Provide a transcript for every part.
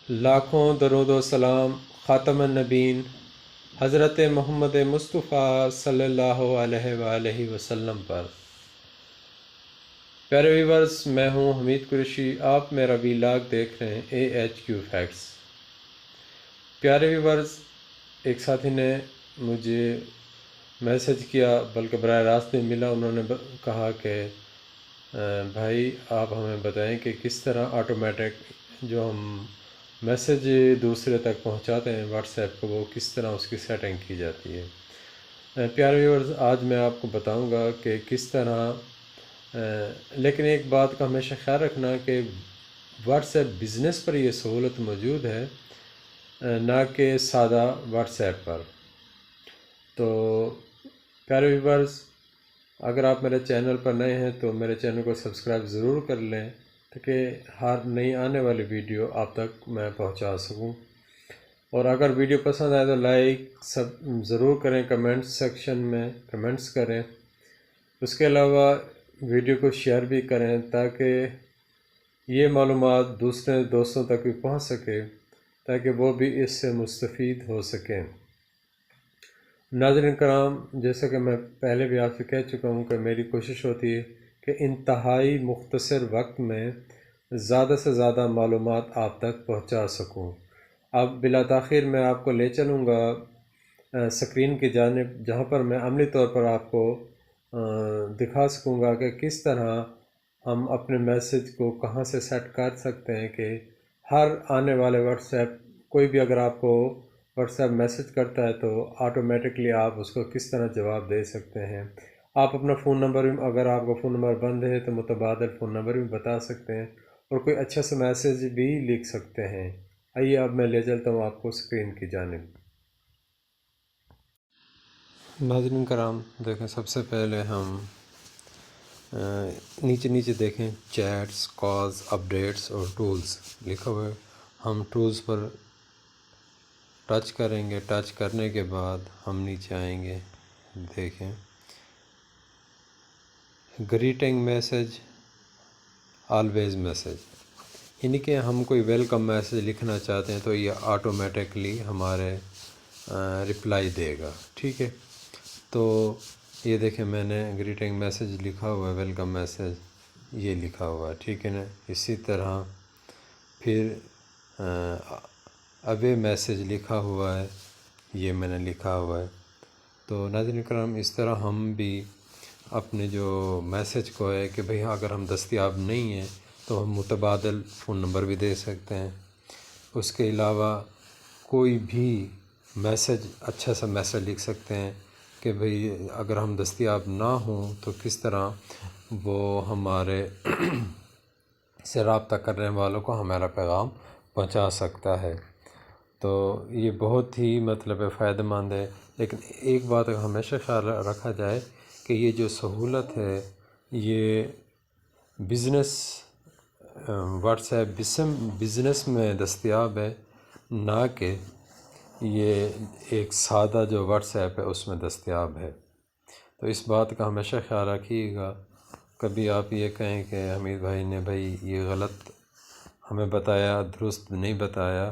لاکھوں درود و سلام خاتم النبین حضرت محمد مصطفیٰ صلی اللہ علیہ وآلہ وسلم پر۔ پیارے ویورز، میں ہوں حمید قریشی، آپ میرا ویلاگ دیکھ رہے ہیں AHQ فیکٹس۔ پیارے ویورز، ایک ساتھی نے مجھے میسج کیا، بلکہ براہ راست میں ملا، انہوں نے کہا کہ بھائی آپ ہمیں بتائیں کہ کس طرح آٹومیٹک جو ہم میسج دوسرے تک پہنچاتے ہیں واٹس ایپ کو، وہ کس طرح اس کی سیٹنگ کی جاتی ہے۔ پیارے ویورز، آج میں آپ کو بتاؤں گا کہ کس طرح، لیکن ایک بات کا ہمیشہ خیال رکھنا کہ واٹس ایپ بزنس پر یہ سہولت موجود ہے، نہ کہ سادہ واٹس ایپ پر۔ تو پیارے ویورز، اگر آپ میرے چینل پر نئے ہیں تو میرے چینل کو سبسکرائب ضرور کر لیں تاکہ ہر نئی آنے والی ویڈیو آپ تک میں پہنچا سکوں، اور اگر ویڈیو پسند آئے تو لائک ضرور کریں، کمنٹ سیکشن میں کمنٹس کریں۔ اس کے علاوہ ویڈیو کو شیئر بھی کریں تاکہ یہ معلومات دوسرے دوستوں تک بھی پہنچ سکے، تاکہ وہ بھی اس سے مستفید ہو سکیں۔ ناظرین کرام، جیسا کہ میں پہلے بھی آپ سے کہہ چکا ہوں کہ میری کوشش ہوتی ہے کہ انتہائی مختصر وقت میں زیادہ سے زیادہ معلومات آپ تک پہنچا سکوں۔ اب بلا تاخیر میں آپ کو لے چلوں گا اسکرین کی جانب، جہاں پر میں عملی طور پر آپ کو دکھا سکوں گا کہ کس طرح ہم اپنے میسج کو کہاں سے سیٹ کر سکتے ہیں کہ ہر آنے والے واٹس ایپ، کوئی بھی اگر آپ کو واٹس ایپ میسج کرتا ہے تو آٹومیٹکلی آپ اس کو کس طرح جواب دے سکتے ہیں۔ آپ اپنا فون نمبر بھی، اگر آپ کا فون نمبر بند ہے تو متبادل فون نمبر بھی بتا سکتے ہیں، اور کوئی اچھا سا میسج بھی لکھ سکتے ہیں۔ آئیے اب میں لے چلتا ہوں آپ کو اسکرین کی جانب۔ ناظرین کرام، دیکھیں، سب سے پہلے ہم نیچے دیکھیں چیٹس، کالز، اپڈیٹس اور ٹولز لکھا ہوا ہے۔ ہم ٹولز پر ٹچ کریں گے، ٹچ کرنے کے بعد ہم نیچے آئیں گے، دیکھیں گریٹنگ میسج، آلویز میسج، یعنی کہ ہم کوئی ویلکم میسج لکھنا چاہتے ہیں تو یہ آٹومیٹکلی ہمارے رپلائی دے گا، ٹھیک ہے۔ تو یہ دیکھیں، میں نے گریٹنگ میسج لکھا ہوا ہے، ویلکم میسج یہ لکھا ہوا ہے، ٹھیک ہے نا۔ اسی طرح پھر اوے میسج لکھا ہوا ہے، یہ میں نے لکھا ہوا ہے۔ تو ناظرین کرام، اس طرح ہم بھی اپنے جو میسج کو ہے کہ بھئی اگر ہم دستیاب نہیں ہیں تو ہم متبادل فون نمبر بھی دے سکتے ہیں۔ اس کے علاوہ کوئی بھی میسج، اچھا سا میسج لکھ سکتے ہیں کہ بھئی اگر ہم دستیاب نہ ہوں تو کس طرح وہ ہمارے سے رابطہ کرنے والوں کو ہمارا پیغام پہنچا سکتا ہے۔ تو یہ بہت ہی فائدہ مند ہے، لیکن ایک بات ہمیشہ خیال رکھا جائے کہ یہ جو سہولت ہے یہ واٹس ایپ بزنس میں دستیاب ہے، نہ کہ یہ ایک سادہ جو واٹس ایپ ہے اس میں دستیاب ہے۔ تو اس بات کا ہمیشہ خیال رکھیے گا۔ کبھی آپ یہ کہیں کہ حمید بھائی نے یہ غلط ہمیں بتایا، درست نہیں بتایا،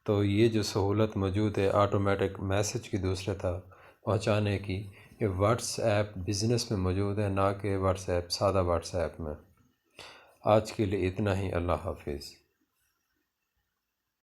تو یہ جو سہولت موجود ہے آٹومیٹک میسج کی دوسرے تک پہنچانے کی، یہ واٹس ایپ بزنس میں موجود ہے، نہ کہ واٹس ایپ سادہ واٹس ایپ میں۔ آج کے لیے اتنا ہی، اللہ حافظ۔